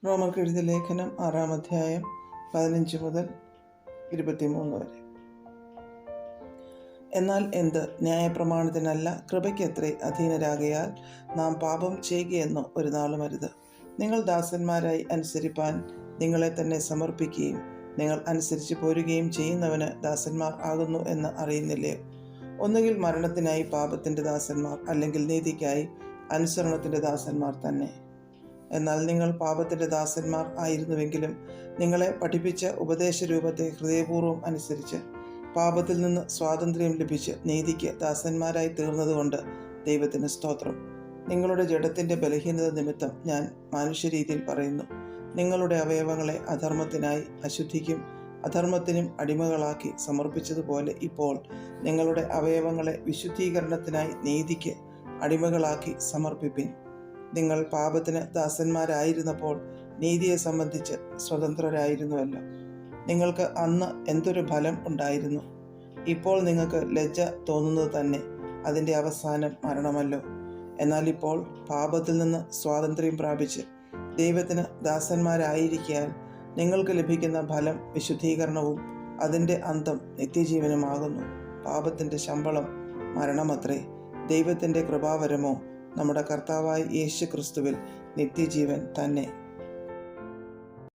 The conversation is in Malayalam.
റോമർക്ക് എഴുതിയ ലേഖനം 6-ാം അധ്യായം 15 മുതൽ 23 വരെ. എന്നാൽ എന്ത്? ന്യായപ്രമാണത്തിനല്ല, കൃപയ്ക്കത്രേ അധീനരാകയാൽ നാം പാപം ചെയ്യുകയെന്നോ ഒരു നാളും അരുത്. നിങ്ങൾ ദാസന്മാരായി അനുസരിപ്പാൻ നിങ്ങളെ തന്നെ സമർപ്പിക്കുകയും നിങ്ങൾ അനുസരിച്ച് പോരുകയും ചെയ്യുന്നവന് ദാസന്മാർ ആകുന്നു എന്ന് അറിയുന്നില്ലയോ? ഒന്നുകിൽ മരണത്തിനായി പാപത്തിൻ്റെ ദാസന്മാർ, അല്ലെങ്കിൽ നീതിക്കായി അനുസരണത്തിൻ്റെ ദാസന്മാർ തന്നെ. എന്നാൽ നിങ്ങൾ പാപത്തിൻ്റെ ദാസന്മാർ ആയിരുന്നുവെങ്കിലും നിങ്ങളെ പഠിപ്പിച്ച ഉപദേശരൂപത്തെ ഹൃദയപൂർവ്വം അനുസരിച്ച് പാപത്തിൽ നിന്ന് സ്വാതന്ത്ര്യം ലഭിച്ച് നീതിക്ക് ദാസന്മാരായി തീർന്നതുകൊണ്ട് ദൈവത്തിന് സ്തോത്രം. നിങ്ങളുടെ ജഡത്തിൻ്റെ ബലഹീനത നിമിത്തം ഞാൻ മനുഷ്യരീതിയിൽ പറയുന്നു. നിങ്ങളുടെ അവയവങ്ങളെ അധർമ്മത്തിനായി അശുദ്ധിക്കും അധർമ്മത്തിനും അടിമകളാക്കി സമർപ്പിച്ചതുപോലെ ഇപ്പോൾ നിങ്ങളുടെ അവയവങ്ങളെ വിശുദ്ധീകരണത്തിനായി നീതിക്ക് അടിമകളാക്കി സമർപ്പിപ്പിൻ. നിങ്ങൾ പാപത്തിന് ദാസന്മാരായിരുന്നപ്പോൾ നീതിയെ സംബന്ധിച്ച് സ്വതന്ത്രരായിരുന്നുവല്ലോ. നിങ്ങൾക്ക് അന്ന് എന്തൊരു ഫലം ഉണ്ടായിരുന്നു! ഇപ്പോൾ നിങ്ങൾക്ക് ലജ്ജ തോന്നുന്നത് തന്നെ അതിൻ്റെ അവസാനം മരണമല്ലോ. എന്നാൽ ഇപ്പോൾ പാപത്തിൽ നിന്ന് സ്വാതന്ത്ര്യം പ്രാപിച്ച് ദൈവത്തിന് ദാസന്മാരായിരിക്കാൻ നിങ്ങൾക്ക് ലഭിക്കുന്ന ഫലം വിശുദ്ധീകരണവും അതിൻ്റെ അന്തം നിത്യജീവനുമാകുന്നു. പാപത്തിൻ്റെ ശമ്പളം മരണമത്രേ, ദൈവത്തിൻ്റെ കൃപാവരമോ നമ്മുടെ കർത്താവായ യേശു ക്രിസ്തുവിൽ നിത്യജീവൻ തന്നെ.